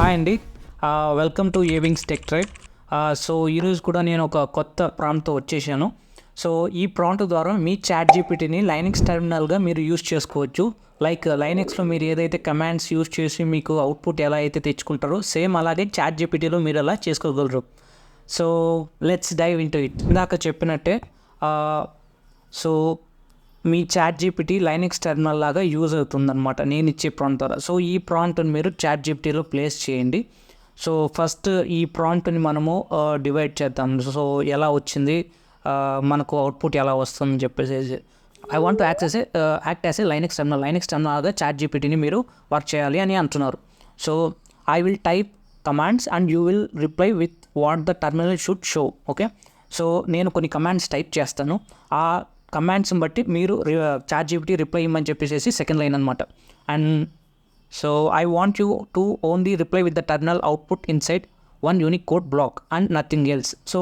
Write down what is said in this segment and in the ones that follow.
Hi అండి, welcome to ఏవింగ్స్ tech tribe. So ఈరోజు కూడా నేను ఒక కొత్త ప్రాంప్ట్తో వచ్చేసాను. సో ఈ ప్రాంప్ట్ ద్వారా మీ చాట్ జీపీటీని లైనక్స్ టెర్మినల్గా మీరు యూస్ చేసుకోవచ్చు. లైక్ లైనక్స్లో మీరు ఏదైతే కమాండ్స్ యూస్ చేసి మీకు అవుట్పుట్ ఎలా అయితే తెచ్చుకుంటారో సేమ్ అలాగే చాట్ జీపీటీలో మీరు అలా చేసుకోగలరు. So let's dive into it. ఇందాక చెప్పినట్టే సో మీ చాట్ జీపీటీ లైనక్స్ టెర్మినల్ లాగా యూజ్ అవుతుందన్నమాట నేను ఇచ్చే ప్రాంప్ట్ ద్వారా. సో ఈ ప్రాంప్ట్ని మీరు చాట్ జీపీటీలో ప్లేస్ చేయండి. సో ఫస్ట్ ఈ ప్రాంప్ట్ని మనము డివైడ్ చేద్దాం. సో ఎలా వచ్చింది, మనకు అవుట్పుట్ ఎలా వస్తుందని చెప్పేసి I want to act as a Linux terminal లాగా చాట్ జీపీటీని మీరు వర్క్ చేయాలి అని అంటున్నారు. So I will type commands and you will reply with what the terminal should show. Okay, so నేను కొన్ని కమాండ్స్ టైప్ చేస్తాను. ఆ కమాండ్స్ని బట్టి మీరు చాట్ జీపీటీ రిప్లై ఇవ్వమని చెప్పేసి సెకండ్ లైన్ అనమాట. And so I want you to only reply with the terminal output inside one unique code block and nothing else. So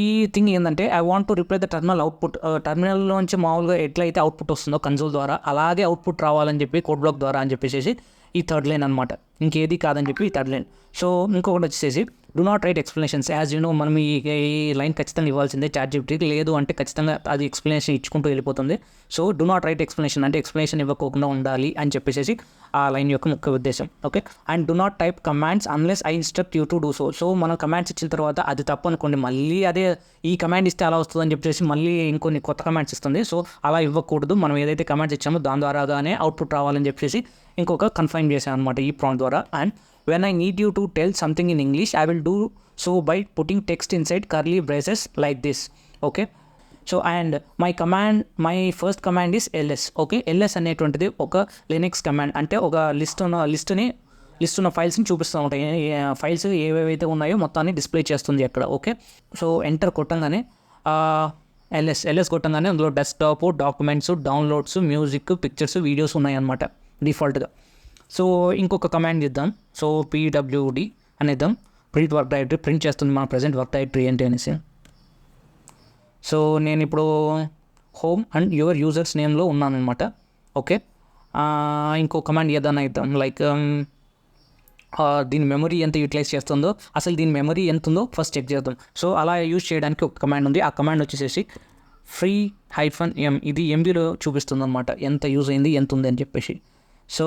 ఈ థింగ్ ఏంటంటే I want to reply the terminal output, టెర్మినల్లోంచి మామూలుగా ఎట్లయితే output వస్తుందో console ద్వారా అలాగే output రావాలని చెప్పి కోడ్ బ్లాక్ ద్వారా అని చెప్పేసి ఈ థర్డ్ లైన్ అనమాట. ఇంకేది కాదని చెప్పి ఈ థర్డ్ లైన్. సో ఇంకొకటి వచ్చేసి do not right explanations. As you know మనం ఈ లైన్ ఖచ్చితంగా ఇవ్వాల్సిందే చాట్ జీపీటీకి, లేదు అంటే ఖచ్చితంగా అది ఎక్స్ప్లెనేషన్ ఇచ్చుకుంటూ వెళ్ళిపోతుంది. So do not right explanation అంటే ఎక్స్ప్లెనేషన్ ఇవ్వకుండా ఉండాలి అని చెప్పేసి ఆ లైన్ యొక్క ముఖ్య ఉద్దేశం. Okay, and do not type commands unless I instruct you to do so. So మనం కమాండ్స్ ఇచ్చిన తర్వాత అది తప్పు అనుకోండి, మళ్ళీ అదే ఈ కమాండ్ ఇస్తే అలా వస్తుందని చెప్పేసి మళ్ళీ ఇంకొన్ని కొత్త కమాండ్స్ ఇస్తుంది. సో అలా ఇవ్వకూడదు. మనం ఏదైతే కమాండ్స్ ఇచ్చామో దాని ద్వారాగానే అవుట్పుట్ రావాలని చెప్పేసి ఇంకొక కన్ఫైన్ చేశాను అనమాట ఈ ప్రాంప్ట్ ద్వారా. And when I need you to tell something in English, I will do so by putting text inside curly braces like this. Okay, so and my first command is ls. Okay, ls అనేటువంటిది ఒక Linux command. అంటే ఒక list ఉన్న ఫైల్స్ని చూపిస్తూ ఉంటాయి. Files ఏవేవైతే ఉన్నాయో మొత్తాన్ని డిస్ప్లే చేస్తుంది అక్కడ. ఓకే, సో ఎంటర్ కొట్టంగానే ls కొట్టంగానే అందులో desktop, documents, downloads, music, pictures, videos ఉన్నాయన్నమాట డిఫాల్ట్గా. సో ఇంకొక కమాండ్ ఇద్దాం. సో pwd అనేద్దాం, ప్రింట్ వర్క్ డైరెక్టరీ ప్రింట్ చేస్తుంది మన ప్రజెంట్ వర్క్ డైరెక్టరీ ఏంటి అనేసి. సో నేను ఇప్పుడు హోమ్ అండ్ యువర్ యూజర్స్ నేమ్లో ఉన్నాను అనమాట. ఓకే, ఇంకో కమాండ్ ఏదైనా ఇద్దాం. లైక్ దీని మెమరీ ఎంత యూటిలైజ్ చేస్తుందో, అసలు దీని మెమరీ ఎంత ఉందో ఫస్ట్ చెక్ చేద్దాం. సో అలా యూజ్ చేయడానికి ఒక కమాండ్ ఉంది. ఆ కమాండ్ వచ్చేసి free-m. ఇది ఎంబీలో చూపిస్తుంది అనమాట, ఎంత యూజ్ అయింది ఎంత ఉంది అని చెప్పేసి. సో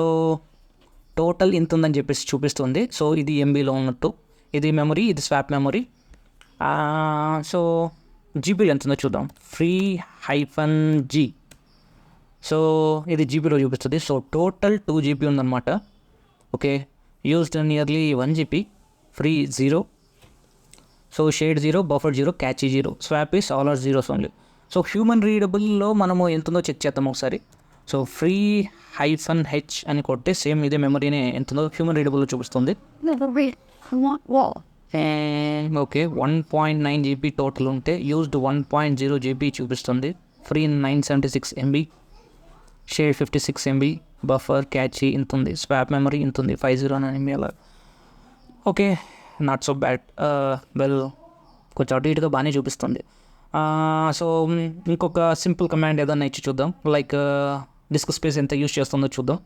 టోటల్ ఇంత ఉందని చెప్పేసి చూపిస్తుంది. సో ఇది ఎంబీలో ఉన్నట్టు, ఇది మెమరీ, ఇది స్వాప్ మెమరీ. సో జీబీలో ఎంత ఉందో చూద్దాం. free-g. సో ఇది జీబీలో చూపిస్తుంది. సో టోటల్ 2 GB ఉందన్నమాట. Okay, used nearly 1 GB, free 0, so shared 0, buffer 0, cache 0, swap is all are zeros only. So human రీడబుల్లో మనము ఎంత ఉందో చెక్ చేద్దాం ఒకసారి. సో free-h అని కొడితే సేమ్ ఇదే మెమరీనే ఎంత ఉందో హ్యూమన్ రీడబుల్లో చూపిస్తుంది. ఓకే, 1.9 GB టోటల్ ఉంటే యూజ్డ్ 1.0 GB చూపిస్తుంది. Free 976 MB, share 56 MB, buffer catchy ఇంత ఉంది, స్వాప్ మెమరీ ఇంత ఉంది, 509 MB అలా. Okay, not so bad. Well, కొంచెం అటు ఇటుగా బాగానే చూపిస్తుంది. సో ఇంకొక సింపుల్ కమాండ్ ఏదన్నా ఇచ్చి చూద్దాం. లైక్ డిస్క్ స్పేస్ ఎంత యూజ్ చేస్తుందో చూద్దాం.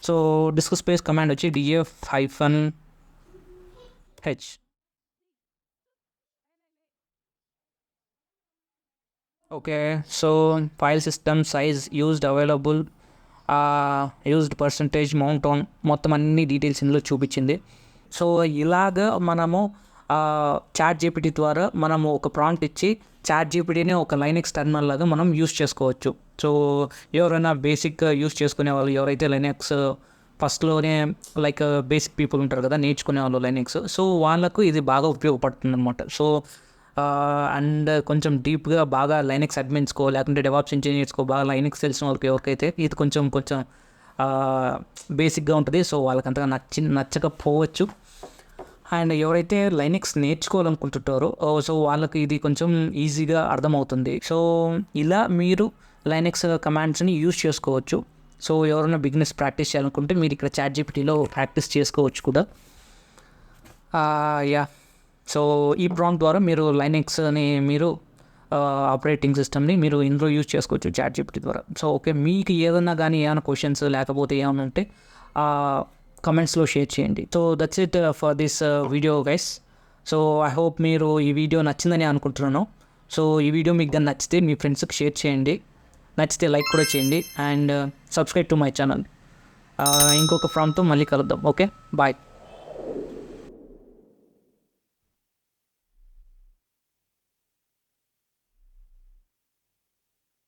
సో డిస్క్ స్పేస్ కమాండ్ వచ్చి df-h. Okay, so file system size, used, available, used, percentage, mount on, మొత్తం అన్ని డీటెయిల్స్ ఇందులో చూపించింది. సో ఇలాగ మనము చాట్ జీపీటీ ద్వారా మనము ఒక ప్రాంప్ట్ ఇచ్చి చాట్ జీపీటీని ఒక లైనక్స్ టెర్మినల్ లాగా మనం యూస్ చేసుకోవచ్చు. సో ఎవరైనా బేసిక్గా యూస్ చేసుకునే వాళ్ళు, ఎవరైతే లైనక్స్ ఫస్ట్లోనే లైక్ బేసిక్ పీపుల్ ఉంటారు కదా నేర్చుకునే వాళ్ళు లైనక్స్, సో వాళ్ళకు ఇది బాగా ఉపయోగపడుతుంది అనమాట. సో అండ్ కొంచెం డీప్గా బాగా లైనక్స్ అడ్మిన్స్కో లేకుంటే డెవాప్స్ ఇంజనీర్స్కో బాగా లైనక్స్ తెలిసిన వాళ్ళకి ఎవరికైతే ఇది కొంచెం బేసిక్గా ఉంటుంది. సో వాళ్ళకి అంతగా నచ్చకపోవచ్చు. అండ్ ఎవరైతే లైనక్స్ నేర్చుకోవాలనుకుంటుంటారో సో వాళ్ళకి ఇది కొంచెం ఈజీగా అర్థమవుతుంది. సో ఇలా మీరు లైనక్స్ కమాండ్స్ని యూజ్ చేసుకోవచ్చు. సో ఎవరైనా బిగినర్స్ ప్రాక్టీస్ చేయాలనుకుంటే మీరు ఇక్కడ చాట్ జీపీటీలో ప్రాక్టీస్ చేసుకోవచ్చు కూడా. యా, సో ఈ ప్రాంప్ట్ ద్వారా మీరు లైనక్స్ని మీరు ఆపరేటింగ్ సిస్టమ్ని మీరు ఇందులో యూజ్ చేసుకోవచ్చు చాట్ జీపీటీ ద్వారా. సో ఓకే, మీకు ఏదన్నా కానీ ఏమైనా క్వశ్చన్స్ లేకపోతే ఏమైనా ఉంటే కమెంట్స్లో షేర్ చేయండి. So that's it for this video guys. So I hope మీరు ఈ వీడియో నచ్చిందని అనుకుంటున్నాను. సో ఈ వీడియో మీకు దాన్ని నచ్చితే మీ ఫ్రెండ్స్కి షేర్ చేయండి, నచ్చితే లైక్ కూడా చేయండి and subscribe to my channel. ఇంకొక ప్రాంప్ట్తో మళ్ళీ కలుద్దాం. Okay, bye.